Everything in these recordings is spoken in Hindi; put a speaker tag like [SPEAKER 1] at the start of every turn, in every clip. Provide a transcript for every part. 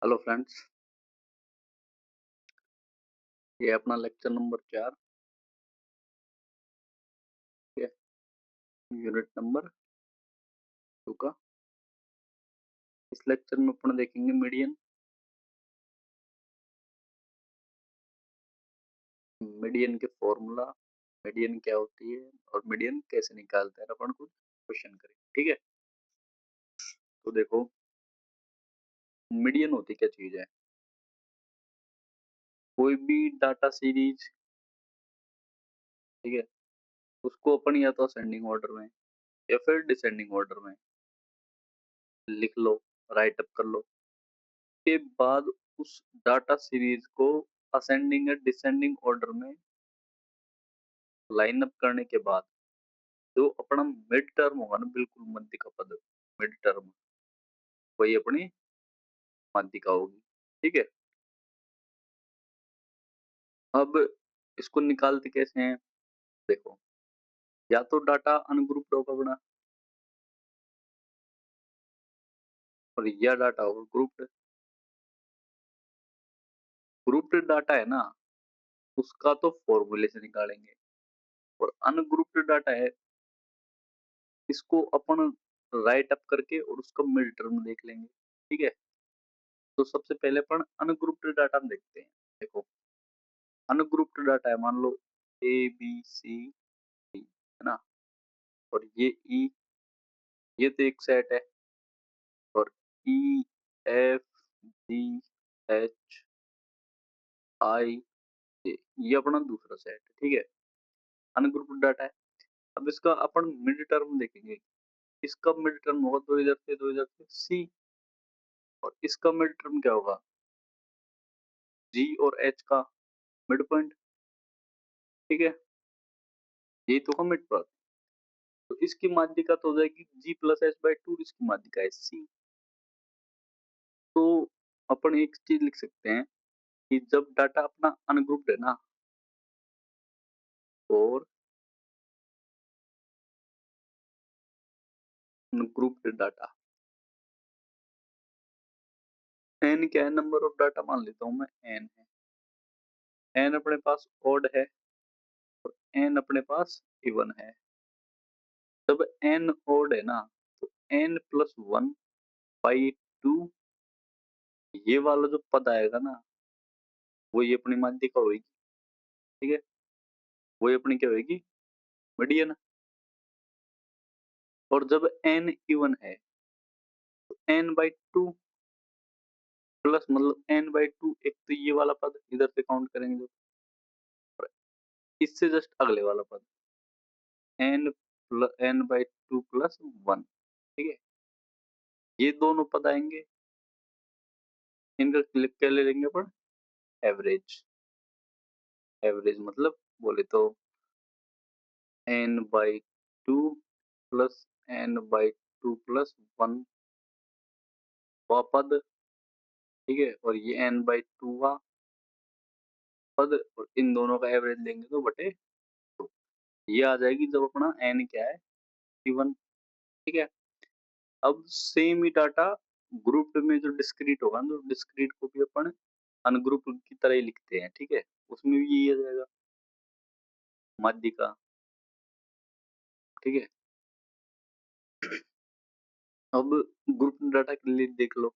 [SPEAKER 1] हेलो फ्रेंड्स, ये अपना लेक्चर नंबर 4 है, यूनिट नंबर 2 का। इस लेक्चर में अपन देखेंगे मीडियन। मीडियन के फॉर्मूला, मीडियन क्या होती है और मीडियन कैसे निकालते हैं, अपन कुछ क्वेश्चन करेंगे। ठीक है, तो देखो मीडियन होती क्या चीज है। कोई भी डाटा सीरीज, ठीक है, उसको अपन या तो असेंडिंग ऑर्डर में या फिर डिसेंडिंग ऑर्डर में लिख लो, राइट अप कर लो। के बाद उस डाटा सीरीज को असेंडिंग या डिसेंडिंग ऑर्डर में लाइन अप करने के बाद जो अपना मिड टर्म होगा ना, बिल्कुल मध्य का पद, मिड टर्म, वही अपनी माध्यिका होगी। ठीक है, अब इसको निकालते कैसे हैं। देखो, या तो डाटा अनग्रुप्ड होगा अपना और या डाटा होगा ग्रुप्ड। ग्रुप्ड डाटा है ना, उसका तो फॉर्मूले से निकालेंगे, और अनग्रुप्ड डाटा है, इसको अपन राइट अप करके और उसका मिड टर्म देख लेंगे। ठीक है, तो सबसे पहले अपन अनग्रुप्ड डाटा में देखते हैं। देखो, अनग्रुप्ड डाटा है, मान लो ए बी सी डी, है ना, और ये ई, ये तो एक सेट है, और E F D H I ये अपना दूसरा सेट है। ठीक है, अनग्रुप्ड डाटा है। अब इसका अपन मिड टर्म देखेंगे। इसका मिड टर्म होगा दो इधर से सी, और इसका मिड टर्म क्या होगा, जी और एच का मिड पॉइंट। ठीक है, यही तो मिड पॉइंट। तो इसकी माध्यिका तो हो जाएगी जी प्लस एच बाई टू, इसकी माध्यिका है सी। तो अपन एक चीज लिख सकते हैं कि जब डाटा अपना अनग्रुप्ड है ना, और अनग्रुप्ड डाटा, एन क्या है, नंबर ऑफ डाटा मान लेता हूं मैं, एन है। एन अपने पास ओड है और एन अपने पास इवन है। जब एन ओड है ना, तो n plus one by two, ये वाला जो पद आएगा ना, वो ये अपनी माध्यिका होगी। ठीक है, वो अपनी क्या होगी, मीडियन। और जब एन इवन है तो एन बाई टू प्लस, मतलब एन बाई टू, एक तो ये वाला पद इधर से काउंट करेंगे जब, और इससे जस्ट अगले वाला पद n plus n by two plus one. ठीक है, ये दोनों पद आएंगे, इनका क्या ले लेंगे अपन, एवरेज। एवरेज मतलब बोले तो n by two plus n by two plus one वह पद। ठीक है, और ये एन बाई टू का पद, और इन दोनों का एवरेज लेंगे तो बटे टू। ये आ जाएगी जब अपना एन क्या है, इवन। ठीक है, अब सेम ही डाटा ग्रुप में जो डिस्क्रीट होगा ना, तो डिस्क्रीट को भी अपन अनग्रुप की तरह ही लिखते हैं। ठीक है, उसमें भी यही आ जाएगा, माध्यिका। ठीक है, अब ग्रुप डाटा के लिए देख लो,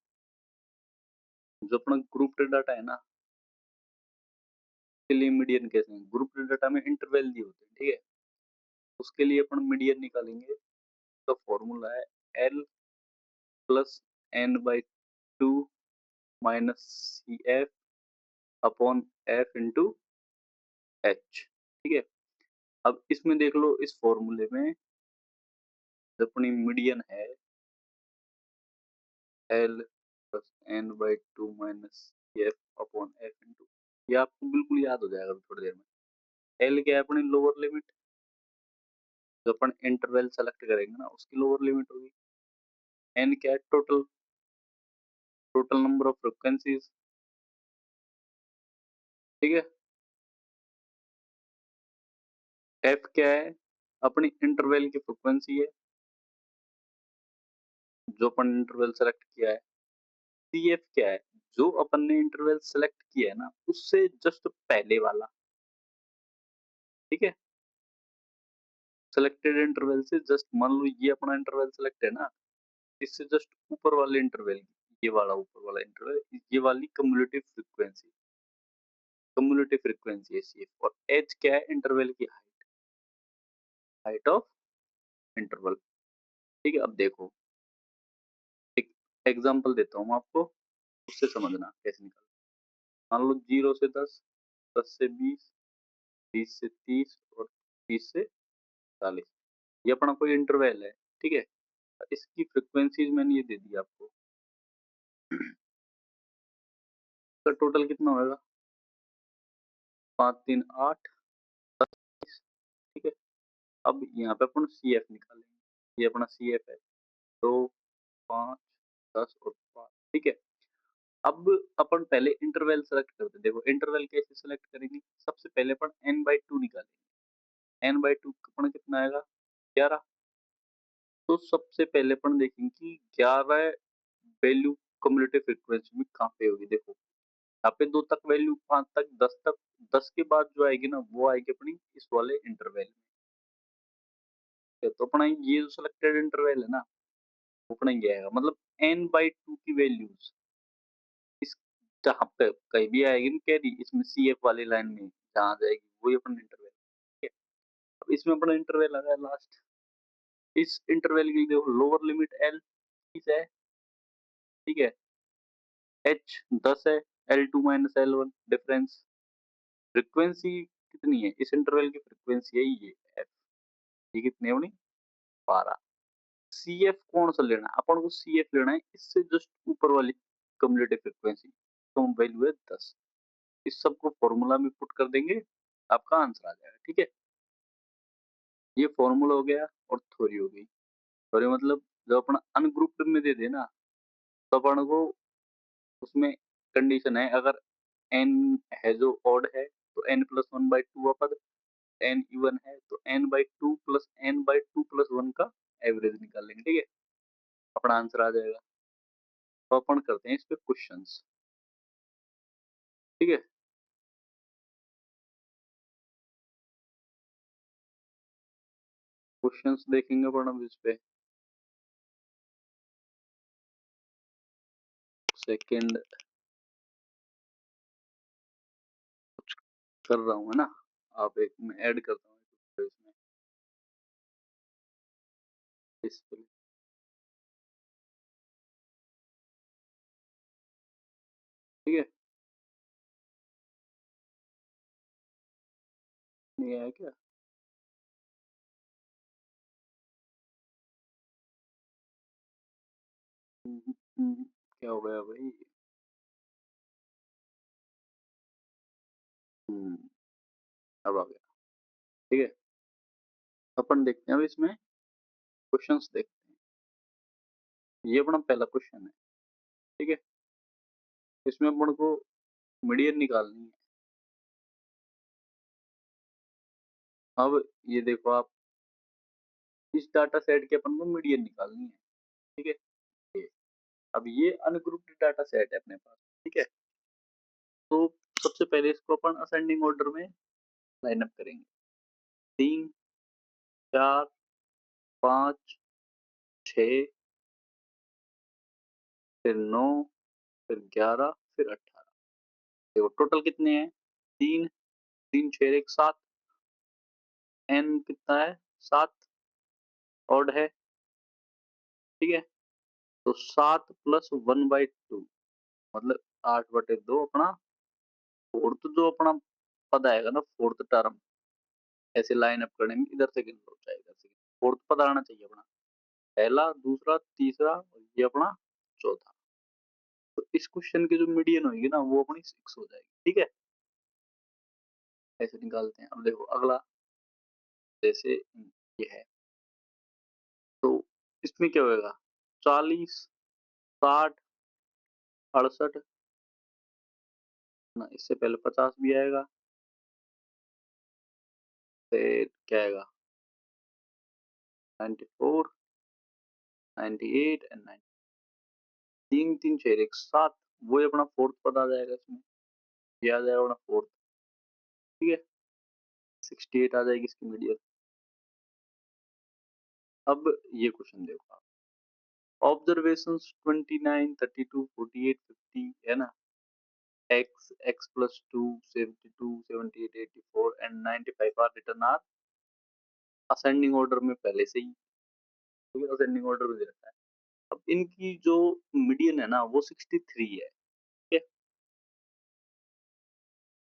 [SPEAKER 1] जो अपना ग्रुप डाटा है ना, के लिए मीडियन कैसे हैं, ग्रुप डाटा में इंटरवल दिए होते हैं। ठीक है, उसके लिए अपन मीडियन निकालेंगे, तो फॉर्मूला है l plus n by two minus c f upon f into h. ठीक है, अब इसमें देख लो, इस फॉर्मूले में जो अपनी मीडियन है l plus n by two minus f upon f into, ये आपको बिल्कुल याद हो जाएगा थोड़ी देर में। एल क्या है, अपनी लोअर लिमिट, जो अपन इंटरवल सेलेक्ट करेंगे ना, उसकी लोअर लिमिट होगी। एन क्या है, total, total number of frequencies. ठीक है, एफ क्या है, अपनी इंटरवल की फ्रिक्वेंसी है, जो अपन इंटरवल सेलेक्ट किया है। सी एफ क्या है, जो अपन ने इंटरवल सेलेक्ट किया है ना, उससे जस्ट पहले वाला, ठीक है? सेलेक्टेड इंटरवल से जस्ट मान लो ये अपना इंटरवल सेलेक्ट है ना, इससे जस्ट ऊपर वाले इंटरवल, ये वाला ऊपर वाला इंटरवल, ये वाली कम्युलेटिव फ्रीक्वेंसी है CF, और एच क्या है? इंटरवल की हाइट, हाइट ऑफ इंटरवल, ठीक है? अब देखो, एक एग्जांपल देता हूँ मैं आपको, उससे समझना कैसे निकालना। मान लो 0 से 10, 10 से 20, 20 से 30 और 30 से 40, ये अपना कोई इंटरवल है, ठीक है? इसकी फ्रीक्वेंसीज मैंने ये दे दी आपको। तो टोटल कितना होएगा? 5 3 8, ठीक है? अब यहाँ पे अपन CF निकालेंगे, ये अपना CF है 2 5 10 और 5, ठीक है? अब अपन पहले इंटरवल सेलेक्ट करते हैं। देखो इंटरवल कैसे सेलेक्ट करेंगे? सबसे पहले अपन n/2 निकालेंगे। n/2 अपन कितना आएगा? 11। तो सबसे पहले अपन देखेंगे कि 11 वैल्यू कम्युलेटिव फ्रीक्वेंसी में कहाँ पे होगी। देखो यहाँ पे 2 तक वैल्यू, 5 तक, 10 तक, 10 के बाद जो आएगी ना वो आएगी अपनी इस वाले इंटरवल में। तो अपना ये जो सिलेक्टेड इंटरवल है ना, वो अपना ये आएगा, मतलब n/2 की वैल्यूज इस जहाँ पे कहीं भी आएगी ना कैरी, इसमें CF वाली लाइन में जहाँ जाएगी वही अपना इंटरवल, ठीक है? अब इसमें अपना इंटरवल आ गया लास्ट। इस इंटरवल की देखो लोअर लिमिट L 30 है, ठीक है? H 10 है, L2 minus L1 difference. Frequency कितनी है इस इंटरवल की? फ्रीक्वेंसी है ये F, ये कितनी है अपनी? 12। CF कौन सा लेना है अपन को? CF लेना है इससे जस्ट ऊपर वाली कम्युलेटिव फ्रीक्वेंसी, तो वैल्यू है 10। इस सबको फॉर्मूला में पुट कर देंगे, आपका आंसर आ जाएगा, ठीक है? ये फॉर्मूला हो गया और थ्योरी हो गई। थ्योरी मतलब जब अपना अनग्रुप्ड में दे देना, तो अपन को उसमें कंडीशन है, अगर n है जो ऑड है तो n+1/2 अपद, n इवन है तो n/2 प्लस n/2 प्लस 1 का एवरेज निकाल लेंगे, ठीक है? अपना आंसर आ जाएगा। तो अपन करते हैं इस पे क्वेश्चंस, ठीक है? क्वेश्चंस देखेंगे अपन अब इस पे। सेकंड कर रहा हूँ, है ना? आप एक मैं ऐड करता हूँ इसमें, इस पे, ठीक है? नहीं आया क्या? क्या हो गया भाई? हम्म, अब आ गया, ठीक है? अपन देखते हैं अब इसमें क्वेश्चंस देखते हैं। ये अपना पहला क्वेश्चन है, ठीक है? इसमें अपन को मीडियन निकालनी है। अब ये देखो आप, इस डाटा सेट के अपन को मीडियन निकालनी है, ठीक है? ये अब ये अनग्रुप्ड डाटा सेट है अपने पास, ठीक है? तो सबसे पहले इसको अपन असेंडिंग ऑर्डर में लाइन अप करेंगे। 3 4 5 6, फिर 9, फिर 11, फिर 18। देखो टोटल कितने हैं? 3, 3 6 1 7, n कितना है? 7 ऑड है, ठीक है? तो 7 प्लस 1/2 मतलब 8/2 अपना फोर्थ जो अपना पद आएगा ना, फोर्थ टर्म, ऐसे लाइन अप करने में इधर से गिन लो चाहे इधर से, फोर्थ पद आना चाहिए अपना, पहला, दूसरा, तीसरा और ये अपना चौथा। तो इस क्वेश्चन की जो मीडियन होगी ना वो अपनी 6 हो जाएगी, ठीक है? ऐसे निकालते हैं। अब देखो अगला, जैसे ये है, तो इसमें क्या होगा? 40 60 68 ना, इससे पहले 50 भी आएगा, फिर क्या आएगा? 94 98 एंड 9, 3 3 6 1 7, वही अपना 4th पद आ जाएगा इसमें, ये आ जाएगा अपना 4th, ठीक है? 68 आ जाएगी इसकी मीडियन। अब ये क्वेश्चन देखो आप, ऑब्जर्वेशंस 29, 32, 48, 50 है ना? x, x plus 2, 72, 78, 84 and 95 are written are ascending order में पहले से ही, ठीक है? असेंडिंग ऑर्डर में दे रखा है। अब इनकी जो मीडियन है ना वो 63 है, ठीक है?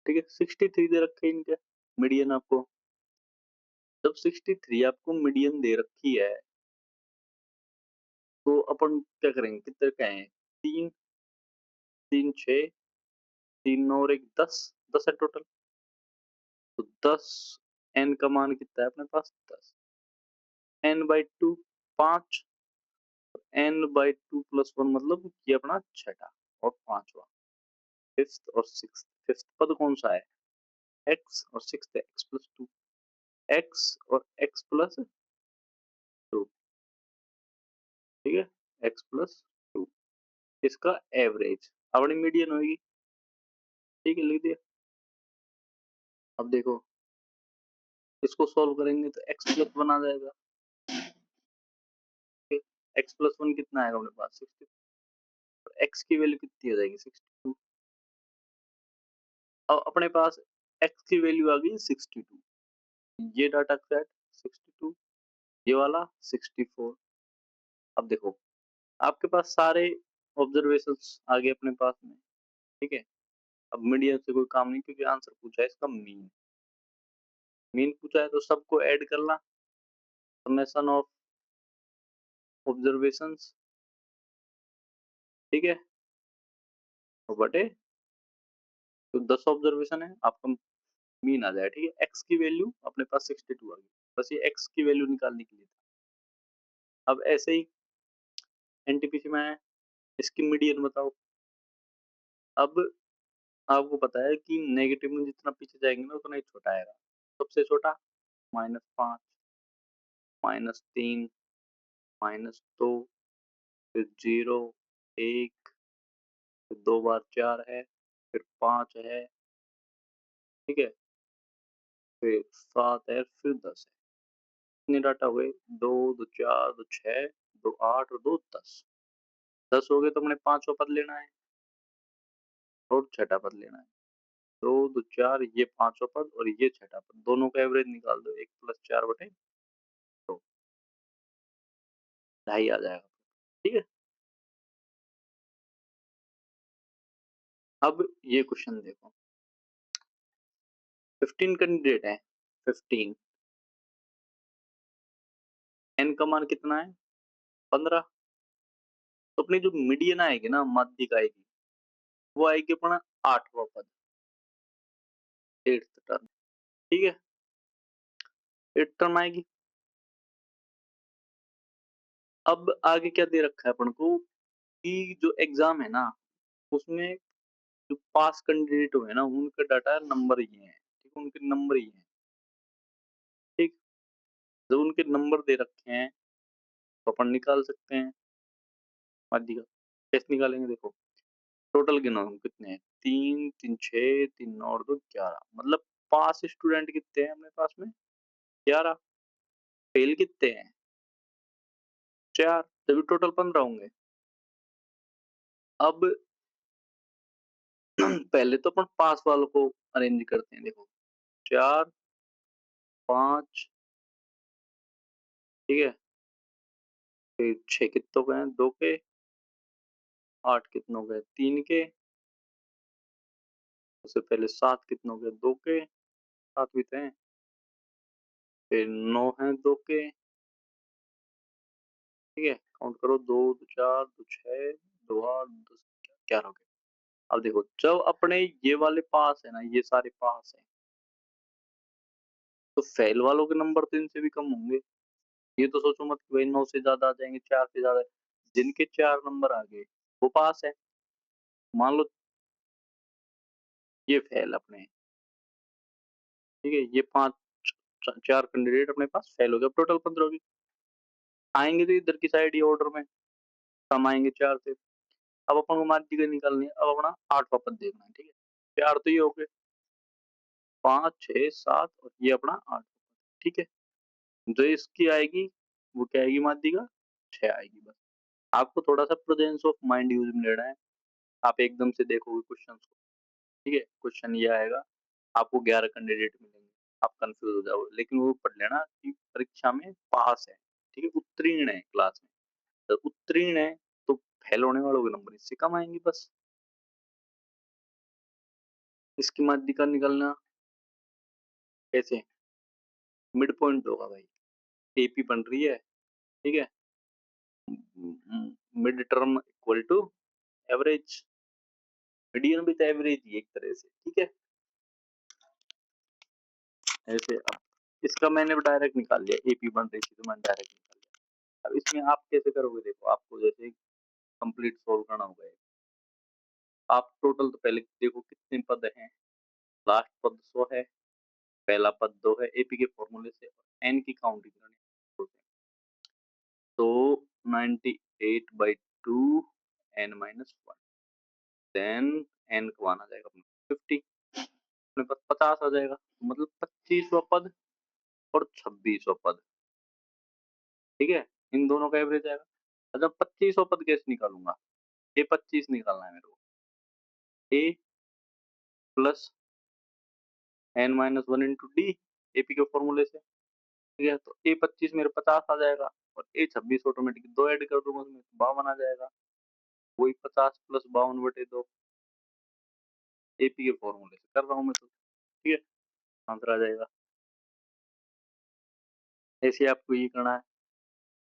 [SPEAKER 1] ठीक है, 63 दे रखे हैं इनके मीडियन आपको। जब 63 आपको मीडियन दे रखी है, तो अपन क्या करेंगे, कितने का है? 3, 3 6, 3 9 और 1 10, 10 है टोटल। तो 10 n का मान कितना है अपने पास? 10, n by 2 5, n by 2 plus 1 मतलब ये अपना छठा और पांचवा, फिफ्थ और सिक्स्थ। फिफ्थ पद कौन सा है? x और सिक्स्थ है x plus 2, x और x plus 2, ठीक है? x plus 2 इसका एवरेज अपनी मीडियन होगी, ठीक है? लिख दिया। अब देखो इसको सॉल्व करेंगे तो x plus 1 आ जाएगा, ठीक है? x plus 1 कितना आएगा अपने पास? 60, तो x की वैल्यू कितनी हो जाएगी? 62। अब अपने पास x की वैल्यू आ गई 62, ये डाटा सेट 62, ये वाला 64। अब देखो आपके पास सारे ऑब्जर्वेशंस आ गए अपने पास में, ठीक है? अब मीडियन से कोई काम नहीं, क्योंकि आंसर पूछा है इसका मीन। मीन पूछा है तो सबको ऐड करना, समेशन ऑफ ऑब्जर्वेशंस, ठीक है? तो बटे, तो 10 ऑब्जर्वेशन है आपका मीन आ जाएगा, ठीक है? एक्स की वैल्यू अपने पास 62 आ गई, बस ये एक्स की वैल्यू निकालने के लिए था। अब ऐसे ही एनटीपीसी में है, इसकी मीडियन बताओ। अब आपको पता है कि नेगेटिव में जितना पीछे जाएंगे ना उतना ही छोटा आएगा। सबसे छोटा -5, -3, -2, फिर 0, 1, फिर 2 बार 4 है, फिर 5 है, ठीक है? फिर 7 है, फिर 10 है। कितने डाटा हुए? 2, 2 4, 2 6, 2 8 और 2 10। 10 हो गए तो हमने पांचवा पद लेना है और छठा पद लेना है। 2, 2 4 ये पांचवा पद और ये छठा पद, दोनों का एवरेज निकाल दो। 1 + 4 बटे 2, 2.5 आ जाएगा, ठीक है? अब ये क्वेश्चन देखो, 15 कैंडिडेट है, 15, n का मान कितना है? 15। तो अपनी जो मीडियन आएगी ना, माध्यिक आएगी, वो आएगी अपना 8वां पद, 8th टर्म, ठीक है? 8th टर्म आएगी। अब आगे क्या दे रखा है अपन को कि जो एग्जाम है ना उसमें जो पास कैंडिडेट हुए ना उनका डाटा नंबर ये है, ठीक है? उनके नंबर ये हैं, ठीक? जब उनके नंबर दे रखे हैं तो अपन निकाल सकते हैं माध्यिका। कैसे निकालेंगे? देखो टोटल गिनो हम कितने हैं, 3 3 6 3 9 और 2 11, मतलब पास स्टूडेंट कितने हैं अपने पास में? 11। फेल कितने हैं? 4, तभी टोटल 15 होंगे। अब पहले तो अपन पास वालों को अरेंज करते हैं, देखो 4 5, ठीक है? फिर 6 कितनों के हैं? 2 के, 8 कितनों के? 3 के, उससे पहले 7 कितनों के? 2 के, 7 भी तो हैं। फिर 9 हैं 2 के, ठीक है? काउंट करो, 2 2 4 2 6 2 8 10 11 हो गए। अब देखो जब अपने ये वाले पास है ना, ये सारे पास हैं, तो फेल वालों के नंबर तो इनसे भी कम होंगे। ये तो सोचो मत कि भाई 9 से ज्यादा आ जाएंगे, 4 से ज्यादा। जिनके 4 नंबर आ गए वो पास है। मान लो ये फेल अपने, ठीक है? ये 5 4 कैंडिडेट अपने पास फेल हो गए, टोटल 15 होगी। आएंगे तो इधर की साइड ही ऑर्डर में, कम आएंगे 4 से। अब अपन को माध्यिका निकालनी है, अब अपना 8वां पद देखना है, ठीक है। 4 तो ये हो गए, 5, 6, 7 और ये अपना 8, ठीक है। जो इसकी आएगी वो क्या आएगी माध्यिका? 6 आएगी बस। आपको थोड़ा-सा प्रेजेंस ऑफ माइंड यूज़ में लेना है। आप एकदम से देखोगे क्वेश्चंस को, ठीक है? क्वेश्चन ये आएगा, आपको 11 कैंडिडेट मिलेंगे, आप कन्फ्यूज़ हो जाओगे। लेकिन वो पढ़ लेना कि परीक्षा में पास है, ठीक है? उत्तीर्ण है क्लास में। तो उत्तीर्ण है तो फेल होने वालों के नंबर इससे कम आएंगे बस। इसकी माध्यिका निकालना कैसे? मिड पॉइंट होगा भाई। एपी बन रही है, ठीक है? Mid term equal to average, median with average ही एक तरह से, ठीक है? ऐसे अब इसका मैंने डायरेक्ट निकाल लिया, एपी बन रही थी तो मैंने डायरेक्ट निकाल लिया। अब इसमें आप कैसे करोगे देखो, आपको जैसे कंप्लीट सोल्व करना होगा। आप टोटल तो पहले देखो कितने पद हैं। लास्ट पद 100 है, पहला पद 2 है एपी के फॉर्मूले से, और एन की काउंटिंग करनी है। तो 98/2 n माइनस 1, देन n को आना जाएगा अपना 50, अपने पास 50 आ जाएगा, मतलब 25वां पद और 26वां पद, ठीक है? इन दोनों का एवरेज आएगा। अच्छा 25वां पद कैसे निकालूंगा? ये 25 निकालना है मेरे को। A plus N minus 1 into D, A P के फॉर्मूले से, ठीक है? तो ए 25 मेरे 50 आ जाएगा, और ए 26 ऑटोमेटिक 2 ऐड कर दूंगा उसमें, 52 आ जाएगा। वही 50 प्लस 52/2 एपी के फॉर्मूले से कर रहा हूँ मैं तो, ठीक है? आंसर आ जाएगा। ऐसे आपको ये करना है,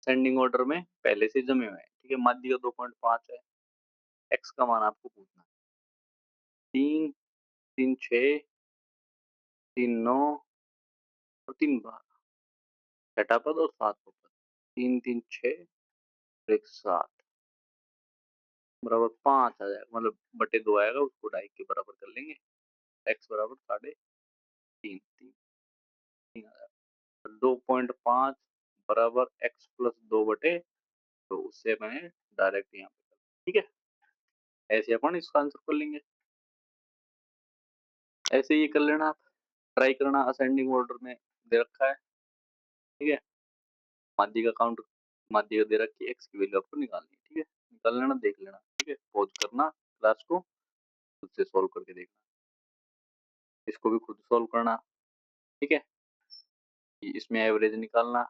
[SPEAKER 1] सेंडिंग ऑर्डर में पहले से जमे हुए हैं, ठीक है? माध्यिका 2.5 है, एक्स का मान आपको पूछना है। 3, 3, 6, 3, 9 और 3, 12, छठा पद और 7वां पद। 3, 3, 6 और 1, 7 बराबर 5 आ जाएगा, मतलब बटे 2 आएगा, उसको 2.5 के बराबर कर लेंगे। एक्स बराबर 3.5, 3 आ जाएगा। 2.5 बराबर एक्स प्लस 2/, तो उससे मैंने डायरेक्ट यहाँ पे कर, ठीक है? ऐसे अपन इसका आंसर कर लेंगे। ऐसे ही कर लेना आप, ट्राई करना। असेंडिंग ऑर्डर में दे रखा है, ठीक है? माध्यिका काउंट, माध्यिका दे रखी है, एक्स की वैल्यू आपको निकालनी है, ठीक है? निकाल लेना, देख लेना, ठीक है? पॉज करना क्लास को, खुद से सॉल्व करके देखना। इसको भी खुद सॉल्व करना, ठीक है? इसमें एवरेज निकालना,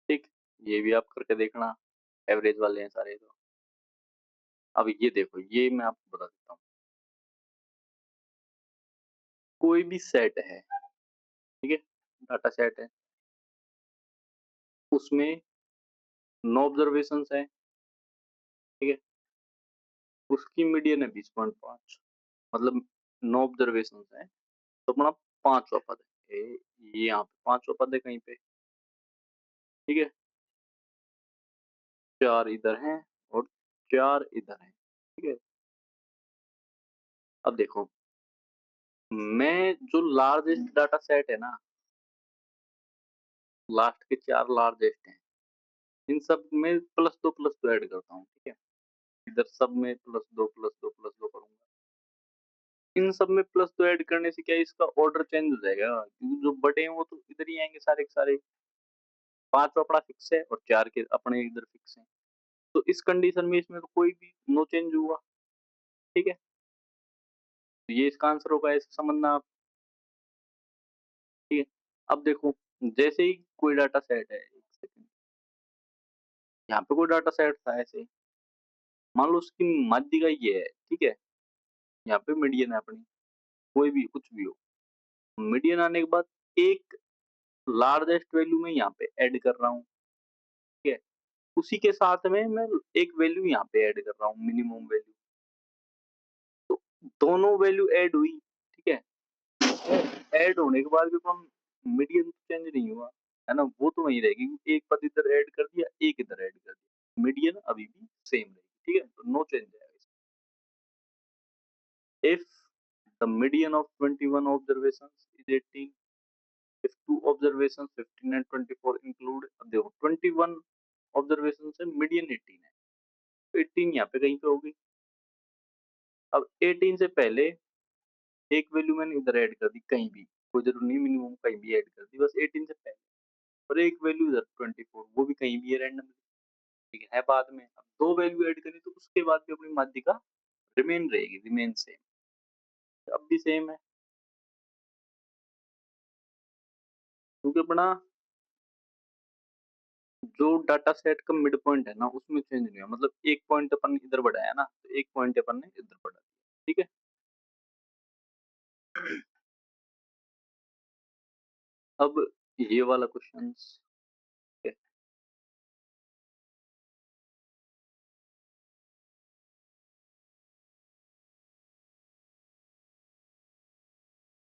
[SPEAKER 1] ठीक? ये भी आप करके देखना, एवरेज वाले हैं सारे तो। अब ये देखो, ये मैं आपको बता देता हूँ। कोई भी सेट है, ठीक है? डाटा सेट है, उसमें 9 ऑब्जर्वेशंस है, ठीक है? उसकी मीडियन है 20.5, मतलब 9 ऑब्जर्वेशंस है, तो अपना 5वां पद है। ये यहाँ पे 5वां पद है कहीं पे, ठीक है? 4 इधर हैं और 4 इधर हैं, ठीक है? अब देखो, मैं जो लार्जेस्ट डाटा सेट है ना, लास्ट के 4 लार्जेस्ट हैं, इन सब में +2 ऐड करता हूँ, ठीक है? इधर सब में +2 करूंगा। इन सब में +2 ऐड करने से क्या है, इसका ऑर्डर चेंज हो जाएगा, क्योंकि जो बटे हैं वो तो इधर ही आएंगे सारे के सारे। 5 अपना फिक्स है और 4 के अपने इधर फिक्स हैं। तो इस कंडीशन में इसमें तो कोई भी नो चेंज हुआ, ठीक है? तो ये इसका आंसर होगा, ऐसे समझना आप, ठीक है? अब देखो, जैसे ही कोई डाटा सेट है, एक सेकंड, यहाँ पे कोई डाटा सेट था ऐसे, मान लो उसकी माध्यिका ये है, ठीक है? यहाँ पे मीडियन है अपनी, कोई भी कुछ भी हो, मीडियन आने के बाद एक लार्जेस्ट वैल्यू में यहाँ पे ऐड कर रहा हूँ, ठीक है? उसी के साथ में मैं एक वैल्यू यहाँ पे ऐड कर रहा हूँ, मिनिमम वैल्यू। तो दोनों वैल्यू ऐड हुई, ठीक है? ऐड होने के बाद भी हम मीडियन चेंज नहीं हुआ, है ना? वो तो वही रहेगी, क्योंकि एक पद इधर ऐड कर दिया, एक इधर ऐड कर दिया, मीडियन अभी भी सेम रहेगी, ठीक है? तो नो चेंज है। If the median of 21 observations is 18, if two observations 15 and 24 include, अब देखो 21 observations है, median 18 है, 18 यहाँ पे कहीं पे होगी। अब 18 से पहले एक वैल्यू मैंने इधर ऐड कर दी कहीं भी, कोई ज़रूरी नहीं मिनिमम कहीं भी ऐड कर दी, बस 18 से पहले और एक वैल्यू इधर 24 वो भी कहीं भी है रैंडमली, ठीक है बाद में। अब 2 वैल्यू ऐड करी तो उसके बाद भी अपनी माध्यिका रिमेन रहेगी, रिमेन सेम, अब भी सेम है क्योंकि अपना जो डाटा सेट का मिड पॉइंट है ना उसमें चेंज नहीं हुआ, मतलब एक पॉइंट अपन इधर बढ़ाया ना तो एक पॉइंट अपन ने इधर बढ़ा दिया, ठीक है। अब ये वाला क्वेश्चन है,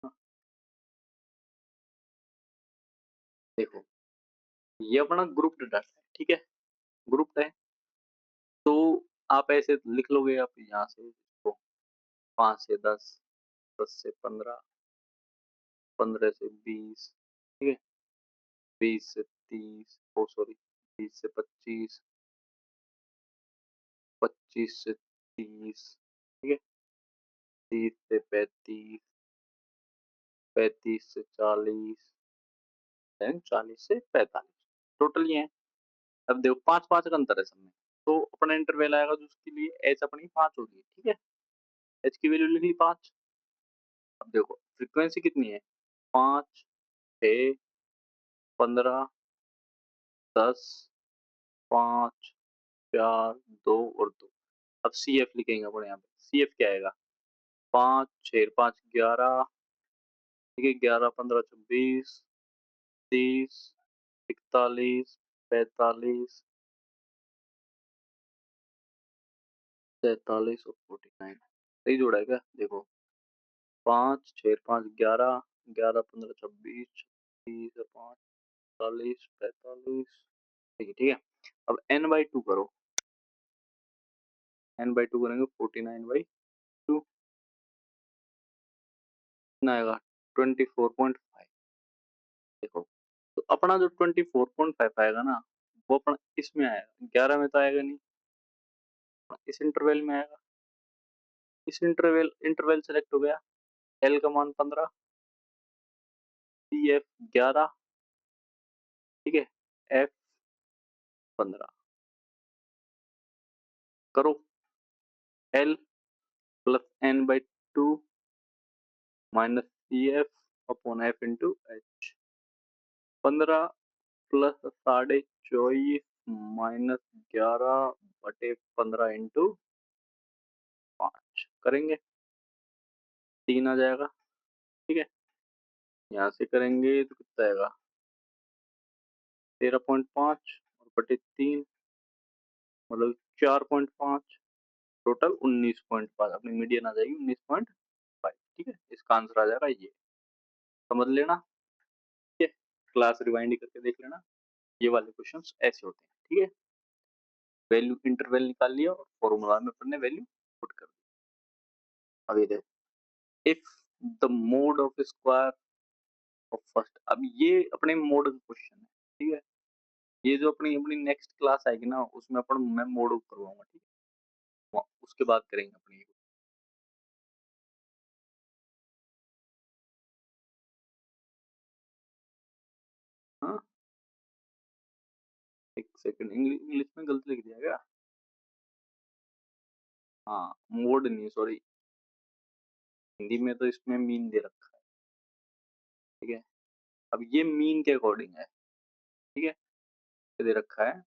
[SPEAKER 1] हाँ, देखो ये अपना ग्रुप्ड डाटा है, ठीक है, ग्रुप्ड है तो आप ऐसे लिख लोगे, आप यहाँ से इसको 5 से 10, 10 से 15, 15 से 20, ठीक है, 20 से 30, ओ सॉरी 20 से 25, 25 से 30, ठीक है, 30 से 35, 35 से 40, देन 40 से 45, टोटल ये है। अब देखो 5-5 का अंतर है सब में, तो अपना इंटरवल आएगा जो उसके लिए एच अपनी 5 होगी, ठीक है, एच की वैल्यू लिख ली 5। अब देखो फ्रीक्वेंसी कितनी है, 5, 6, 15, 10, 5, 4, 2 और 2। अब सी एफ लिखेंगे अपने यहाँ पे, सी एफ क्या आएगा, 5, 6, 5, 11, ठीक है, 11, 15, 24, 30, 41, 45, 43 और 49, सही जोड़ा है क्या, देखो 5, 6, 5, 11, 11, 15, 26, 36, 5, 40, 45, ठीक है। अब n बाई टू करो, n बाई टू करेंगे 49/2, कितना आएगा 24.5, देखो तो अपना जो 24.5 आएगा ना वो अपना इसमें आएगा, 11 में तो आएगा नहीं, इस इंटरवल में आएगा, इस इंटरवल सेलेक्ट हो गया, एल का मान 15, सी एफ 11, ठीक है, एफ 15, करो l plus n by two minus c f upon f into h, 15 plus 24.5 minus 11/15 into 5 करेंगे, 3 आ जाएगा, ठीक है, यहाँ से करेंगे तो कितना आएगा 13.5 और बटे 3 मतलब 4.5, टोटल 19.5, अपनी मीडियन आ जाएगी 19.5, ठीक है, इसका आंसर आ जाएगा ये, समझ लेना, ठीक है, क्लास रिवाइंड करके देख लेना, ये वाले क्वेश्चंस ऐसे होते हैं, ठीक है, वैल्यू इंटरवल निकाल लिया और फॉर्मूला में अपने वैल्यू पुट कर दी। अभी देखो if the mode of square of first, अब ये अपने मोड का क्वेश्चन है, ठीक है, ये जो अपनी अपनी नेक्स्ट क्लास आएगी ना उसमें अपन मैं मोड करवाऊंगा, ठीक है, उसके बाद करेंगे अपनी ये। हाँ एक सेकंड, इंग्लिश में गलत लिख दिया क्या, हाँ मोड नहीं सॉरी, हिंदी में तो इसमें मीन दे रखा है, ठीक है, अब ये मीन के अकॉर्डिंग है, ठीक है, ये दे रखा है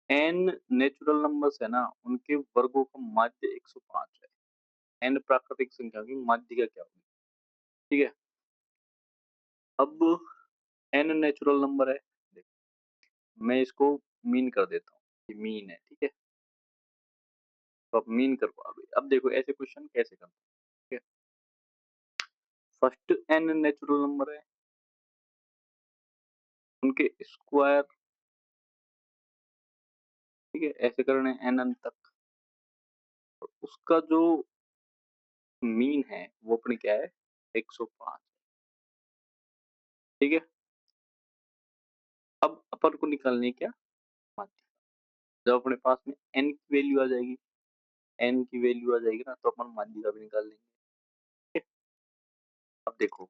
[SPEAKER 1] एन नेचुरल नंबर्स है ना उनके वर्गों का माध्य 105 है, एन प्राकृतिक संख्या की माध्यिका क्या होगी, ठीक है। अब एन नेचुरल नंबर है, देखो मैं इसको मीन कर देता हूँ, ये मीन है, ठीक है, तो अब मीन करो, अब देखो ऐसे क्वेश्चन कैसे करते हैं, ठीक है, फर्स्ट एन नेचुरल नंबर है उनके स्क्वायर, ठीक है, ऐसे करने एन तक, और उसका जो मीन है वो अपनी क्या है 105, ठीक है। अब अपन को निकालनी है क्या माध्यिका, जब अपने पास में n की वैल्यू आ जाएगी, n की वैल्यू आ जाएगी ना तो अपन माध्यिका भी निकाल लेंगे। ठीक है? अब देखो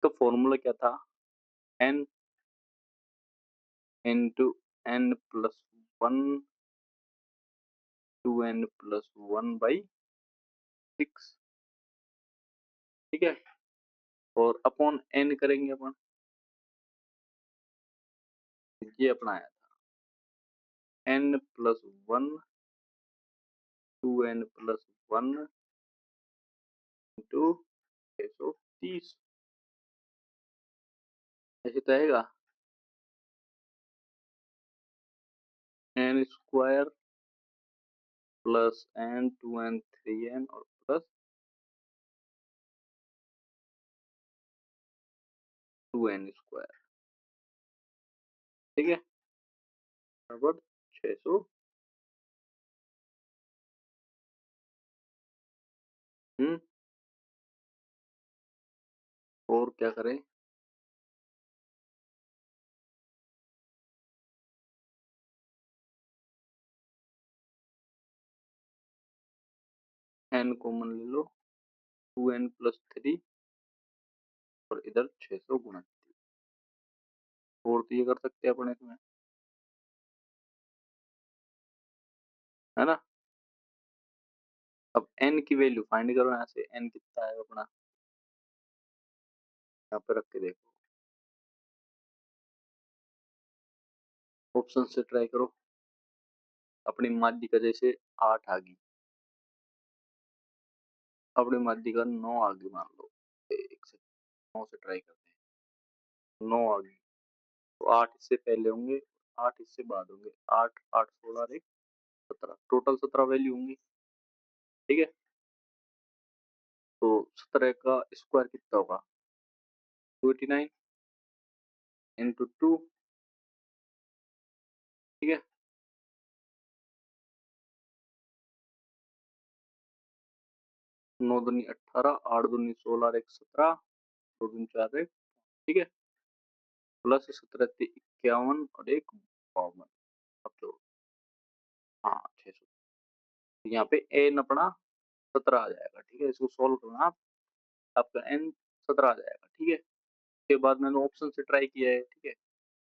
[SPEAKER 1] तो फॉर्मूला क्या था? n into n plus 1 to n plus 1 by 6। ठीक है? और अपॉन n करेंगे अपन, ये अपना आया था n plus 1 to n plus 1 into 630। ऐसे तो आएगा n square plus n 2n 3n और प्लस 2n स्क्वायर। ठीक है? बराबर 600। और क्या करें? n कॉमन ले लो, 2n प्लस 3 और इधर 600 गुणा 3। और तो ये कर सकते हैं अपन इसमें, है ना? अब n की वैल्यू फाइंड करो यहाँ से, n कितना है अपना, यहाँ पे रख के देखो, ऑप्शन से ट्राई करो। अपनी माध्यिका जैसे 8 आ गई, अपनी माध्यिका 9 आ गई मान लो, एक से 9 से ट्राई करते हैं। 9 आ गई तो 8 इससे पहले होंगे, 8 इससे बाद होंगे, 8 8 16 और 1 17, टोटल 17 वैल्यू होंगी। ठीक है? तो 17 का स्क्वायर कितना होगा? 289 इंटू 2। ठीक है? 9 दूनी 18, 8 दूनी 16 और 1 17, 2 दूनी 4 1। ठीक है? प्लस 17 51 और 1 52। अब तो हाँ 600। यहाँ पे एन अपना 17 आ जाएगा। ठीक है? इसको सोल्व करना आप, आपका एन 17 आ जाएगा। ठीक है? उसके बाद मैंने ऑप्शन से ट्राई किया है। ठीक है?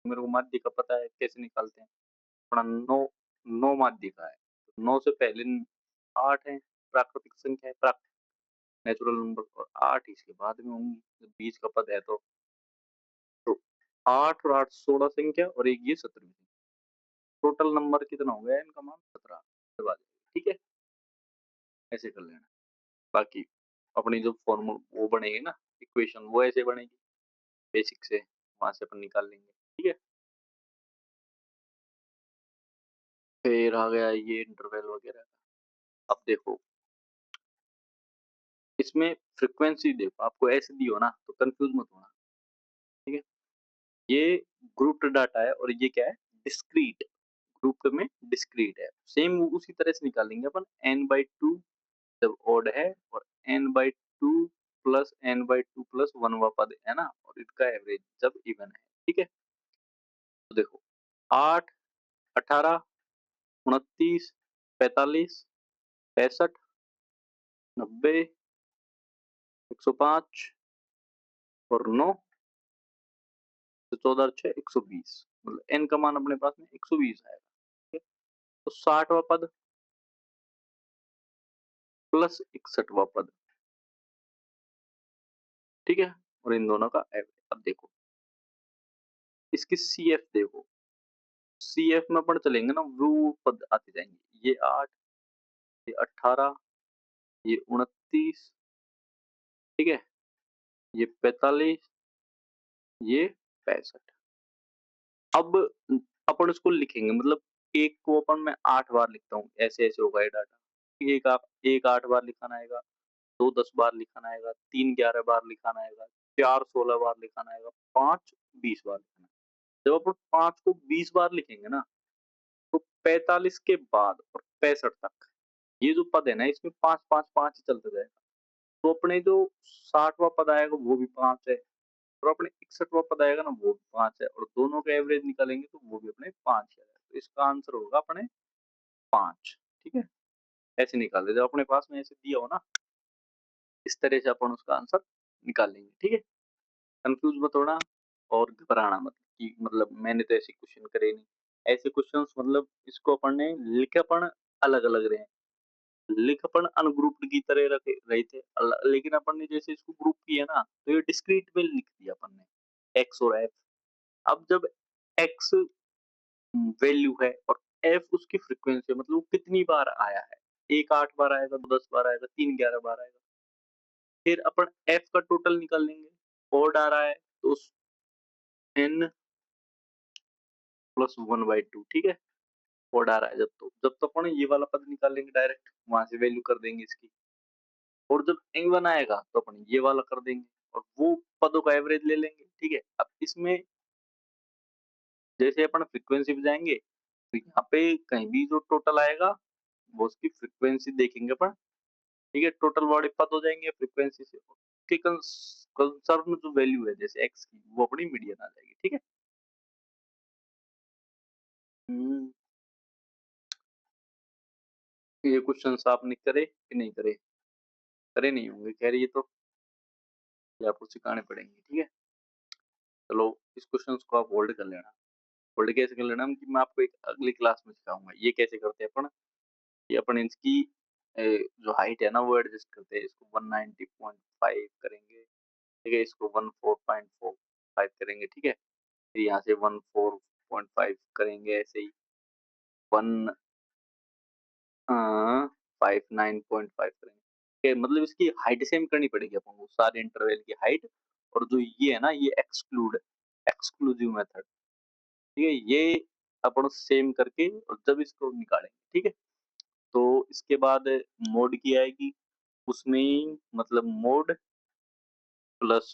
[SPEAKER 1] मेरे को माध्य का पता है कैसे निकालते हैं। अपना 9 9 माध्य का है, 9 से पहले 8 है, प्राकृतिक संख्या है, नेचुरल नंबर, और 8 इसके बाद में होंगी, बीच का पद है तो 8 और 8 16 संख्या और एक ये 17वीं। टोटल नंबर कितना हो गया इनका मान? 17। ठीक है? ऐसे कर लेना। बाकी अपनी जो फॉर्मूला वो बनेगी ना, इक्वेशन, वो ऐसे बनेगी बेसिक से, वहां से अपन निकाल लेंगे। ठीक है? फिर आ गया ये इंटरवल वगैरह। अब देखो इसमें फ्रीक्वेंसी, देखो आपको ऐसे दी हो ना तो कंफ्यूज मत होना। ठीक है? ये ग्रुप्ड डाटा है और ये क्या है? डिस्क्रीट। ग्रुप में डिस्क्रीट है, सेम उसी तरह से निकालेंगे अपन। n/2 जब ओड है और n/2 प्लस n/2 प्लस 1वां पद है ना, और इसका एवरेज जब इवन है। ठीक है? तो देखो 8 18 29 45 65 90 105 और 9 तो 14 और 6 120। मतलब n का मान अपने पास में 120 आएगा। ठीक है? तो 60वां पद प्लस 61वां पद। ठीक है? और इन दोनों का एवरेज। अब देखो इसकी CF देखो, CF में अपन चलेंगे ना, वो पद आते जाएंगे। ये 8, ये 18, ये 29। ठीक है? ये 45, ये 65। अब अपन इसको लिखेंगे, मतलब एक को अपन मैं 8 बार लिखता हूँ, ऐसे ऐसे होगा ये डाटा। एक आप एक 8 बार लिखाना आएगा, 2 10 बार लिखाना आएगा, 3 11 बार लिखाना आएगा, 4 16 बार लिखाना आएगा, 5 20 बार लिखना है। जब अपन 5 को 20 बार लिखेंगे ना तो 45 के बाद और 65 तक ये जो पद है ना, इसमें 5 5 5 ही चलता जाएगा। तो अपने जो 60वां पद आएगा वो भी 5 है, और अपने 61वां पद आएगा ना वो 5 है और दोनों का एवरेज निकालेंगे तो वो भी अपने 5 है। तो इसका आंसर होगा अपने 5। ठीक है? ऐसे निकाल लें, जब अपने पास में ऐसे दिया हो ना, इस तरह से अपन उसका आंसर निकाल लेंगे। ठीक है? कंफ्यूज मत होना और घबराना मत कि मतलब मैंने तो ऐसे क्वेश्चन करे नहीं। ऐसे क्वेश्चंस मतलब इसको अपन ने लिखे अपन अलग-अलग रहे हैं। लिख अपन अनग्रुप्ड की तरह रखे रहे थे लेकिन अपन ने जैसे इसको ग्रुप किया ना तो ये डिस्क्रीट में लिख दिया अपन ने एक्स और एफ। अब जब एक्स वैल्यू है और एफ उसकी फ्रीक्वेंसी है मतलब वो कितनी बार आया है, एक 8 बार आएगा, 2 10 बार आएगा, 3 11 बार आएगा। फिर अपन एफ का टोटल निकाल लेंगे। ओड आ रहा है तो एन प्लस 1/2। ठीक है? ओड आ रहा है जब तो अपन ये वाला पद निकाल लेंगे डायरेक्ट, वहां से वैल्यू कर देंगे इसकी। और जब n1 आएगा तो अपन ये वाला कर देंगे और वो पदों का एवरेज ले लेंगे। ठीक है? अब इसमें जैसे अपन फ्रीक्वेंसी पे जाएंगे तो यहाँ पे कहीं भी जो टोटल आएगा वो उसकी फ्रीक्वेंसी देखेंगे अपन। ठीक है? टोटल बॉडी पद हो जाएंगे फ्रीक्वेंसी से उसके कंसर्न जो वैल्यू है जैसे x की वो अपनी मीडियन आ जाएगी। ठीक है? हम्म, ये क्वेश्चन आपने करे कि नहीं करे? करे नहीं होंगे कह रही है तो ये आपको सिखाने पड़ेंगे। ठीक है? चलो इस क्वेश्चन को आप होल्ड कर लेना। होल्ड कैसे कर लेना कि मैं आपको एक अगली क्लास में सिखाऊंगा ये कैसे करते हैं अपन। ये अपन इसकी जो हाइट है ना वो एडजस्ट करते हैं। इसको 190.5 करेंगे। ठीक है? इसको 14.45 करेंगे। ठीक है? फिर यहाँ से 14.5 करेंगे ऐसे ही 159.5 करेंगे। ठीक है? मतलब इसकी हाइट सेम करनी पड़ेगी अपन को सारे इंटरवल की हाइट। और जो ये है ना ये एक्सक्लूड एक्सक्लूसिव मेथड। ठीक है? ये अपन सेम करके और जब इसको निकालेंगे। ठीक है? तो इसके बाद मोड की आएगी उसमें मतलब मोड प्लस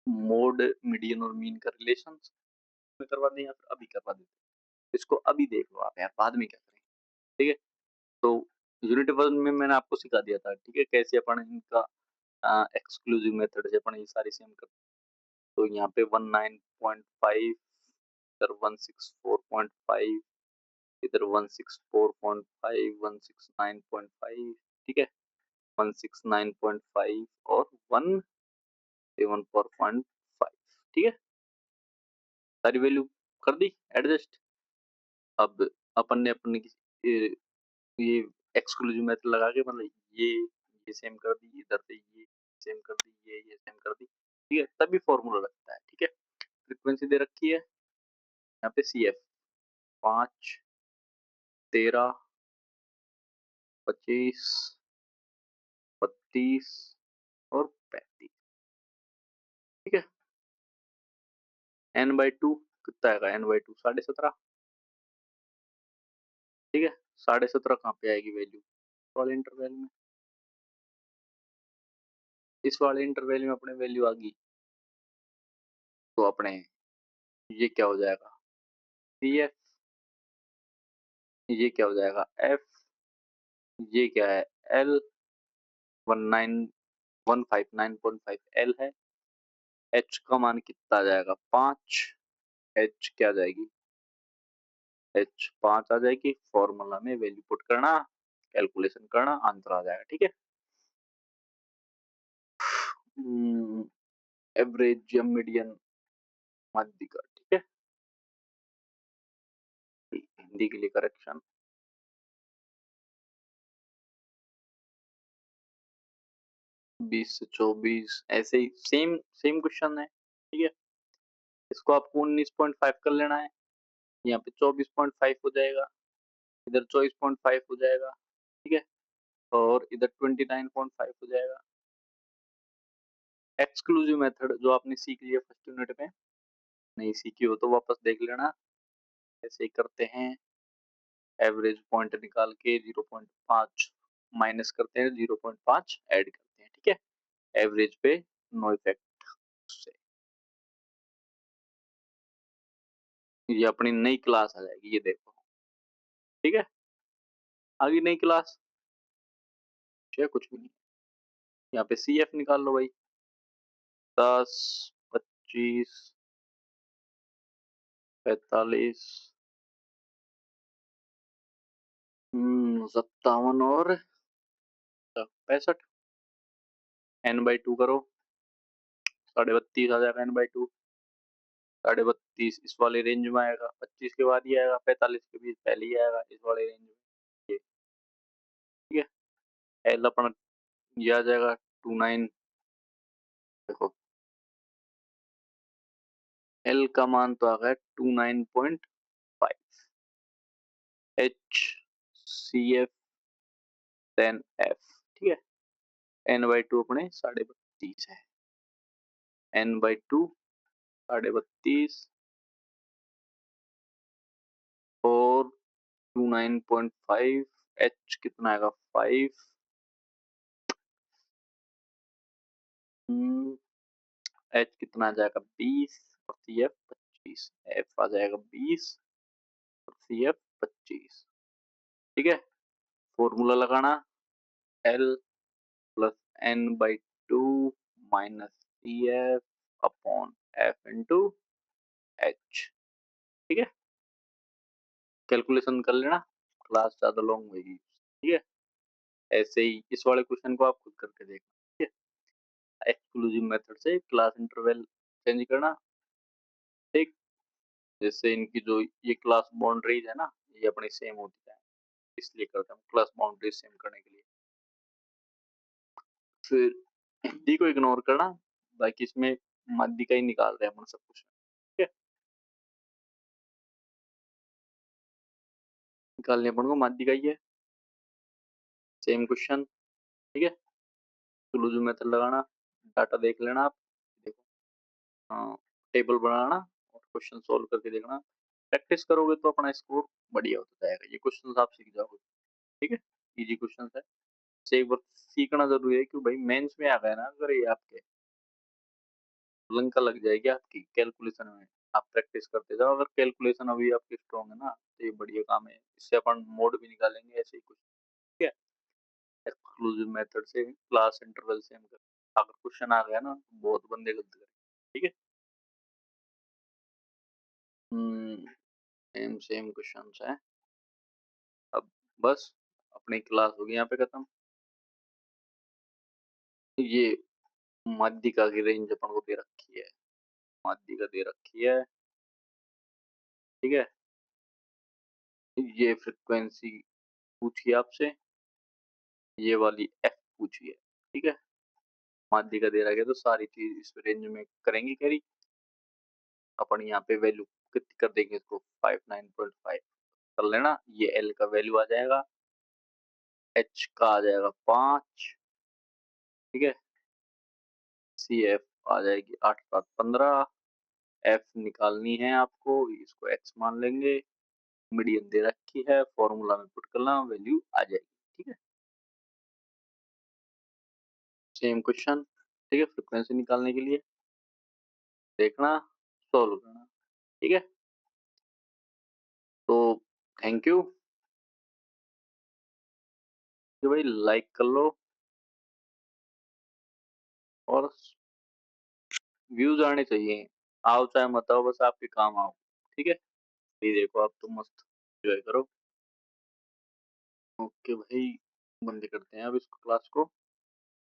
[SPEAKER 1] मोड मीडियन और मीन का रिलेशन में करवा दें या फिर अभी करवा दें। इसको अभी देख लो आप यार बाद में क्या करें। ठीक है? तो यूनिट वन में मैंने आपको सिखा दिया था। ठीक है? कैसे अपन इनका एक्सक्लूसिव मेथड से अपन ये सारी सेम कर। तो यहाँ पे 19.5 इधर 164.5 इधर 164.5 169.5। ठीक है? 169.5 और 174.5। ठीक है? सारी वैल्यू कर दी एडजस्ट। अब अपन ने अपने ये एक्सक्लूसिव मेथड लगा के मतलब ये सेम कर दी इधर से ये सेम कर दी ये सेम कर दी। ठीक है? तभी फॉर्मूला लगता है। ठीक है? फ्रीक्वेंसी दे रखी है यहाँ पे सी एफ 5 13 25 32 और 35। ठीक है? n/2 कितना आएगा n/2 17.5। ठीक है? 17.5 कहाँ पे आएगी वैल्यू वाले इंटरवल में। इस वाले इंटरवल में अपने वैल्यू आ गई तो अपने ये क्या हो जाएगा सी एफ। ये क्या हो जाएगा एफ। ये क्या है एल 159.5 एल है। एच का मान कितना आ जाएगा 5। एच क्या आ जाएगी एच 5 आ जाएगी। फॉर्मूला में वैल्यू पुट करना कैलकुलेशन करना आंसर आ जाएगा। ठीक है? एवरेज या मीडियन माध्यिका। ठीक है? हिंदी के लिए करेक्शन 20 से 24 ऐसे ही सेम सेम क्वेश्चन है। ठीक है? इसको आपको 19.5 कर लेना है। यहाँ पे 24.5 हो जाएगा इधर 24.5 हो जाएगा। ठीक है? और इधर 29.5 हो जाएगा। एक्सक्लूसिव मेथड जो आपने सीख लिया फर्स्ट यूनिट में नहीं सीखी हो तो वापस देख लेना। ऐसे ही करते हैं एवरेज पॉइंट निकाल के 0.5 माइनस करते हैं 0.5 ऐड करते हैं। ठीक है? एवरेज पे नो इफेक्ट से ये अपनी नई क्लास आ जाएगी। ये देखो। ठीक है? आगे नई क्लास या कुछ भी नहीं। यहाँ पे सी एफ निकाल लो भाई। 10, 25, 45, 57 और 65। n/2 करो, 32.5 आ जाएगा n/2। 32.5 इस वाले रेंज में आएगा, 25 के बाद ही आएगा, 45 के बीच पहले ही आएगा इस वाले रेंज में। ये ठीक है। एल अपना ये आ जाएगा 29। देखो एल का मान तो आ गया 29.5। H c f 10 f. ठीक है। n/2 अपने 32.5 है। n/2 32.5 और 29.5। एच कितना आएगा 5। एच कितना आ जाएगा 20 और सी एफ 25। एफ आ जाएगा 20 और सी एफ 25। ठीक है। फॉर्मूला लगाना l plus n/2 minus c f upon f into h. ठीक है। कैलकुलेशन कर लेना, क्लास ज्यादा लॉन्ग होगी। ठीक है। ऐसे ही इस वाले क्वेश्चन को आप खुद करके देखना। ठीक है। एक्सक्लूसिव मेथड से क्लास इंटरवल चेंज करना। ठीक। जैसे इनकी जो ये क्लास बाउंड्रीज है ना, ये अपनी सेम होती है, इसलिए करते हैं क्लास बाउंड्रीज सेम करने के लिए। फिर हिंदी को इग्नोर करना, बाकी इसमें माध्यिका का ही निकाल रहे हैं अपन सब कुछ। ठीक है। निकालने अपन को माध्यिका का ही है, सेम क्वेश्चन। ठीक है। क्लूज मेथड लगाना, डाटा देख लेना आप। देखो हाँ, टेबल बनाना और क्वेश्चन सोल्व करके देखना। प्रैक्टिस करोगे तो अपना स्कोर बढ़िया होता जाएगा। ये क्वेश्चन आप सीख जाओगे। ठीक है। इजी क्वेश्चन है, से एक बार सीखना जरूरी है, क्यों भाई मेंस में आ गया ना अगर ये आपके, लंका लग जाएगी आपकी कैलकुलेशन में। आप प्रैक्टिस करते जाओ, अगर कैलकुलेशन अभी आपकी स्ट्रॉन्ग है ना तो ये बढ़िया काम है, इससे अपन मोड भी निकालेंगे ऐसे ही कुछ। ठीक है। एक्सक्लूसिव मेथड से क्लास इंटरवल से हम कर, अगर क्वेश्चन आ गया ना तो बहुत बंदे गलत करें। ठीक है। सेम सेम क्वेश्चन है। अब बस अपनी क्लास होगी यहाँ पे खत्म। ये माध्यिका की रेंज अपन को दे रखी है, माध्यिका दे रखी है। ठीक है। ये फ्रिक्वेंसी पूछी आपसे, ये वाली एफ पूछी है। ठीक है। माध्यिका दे रखा है तो सारी चीज इस रेंज में करेंगे कैरी। अपन यहाँ पे वैल्यू कितनी कर देंगे इसको 59.5 कर लेना। ये एल का वैल्यू आ जाएगा, एच का आ जाएगा 5। ठीक है। सी एफ आ जाएगी 8 7 15। एफ निकालनी है आपको, इसको एक्स मान लेंगे। मीडियन दे रखी है, फॉर्मूला में पुट करना, वैल्यू आ जाएगी। ठीक है। Same question. ठीक है। फ्रिक्वेंसी निकालने के लिए देखना, सॉल्व करना। ठीक है। तो थैंक यू कि भाई लाइक कर लो और व्यूज आने चाहिए। आओ चाहे मत आओ, बस आपके काम आओ। ठीक है। ये देखो आप तो मस्त एंजॉय करो। ओके भाई, बंद करते हैं अब इसको क्लास को।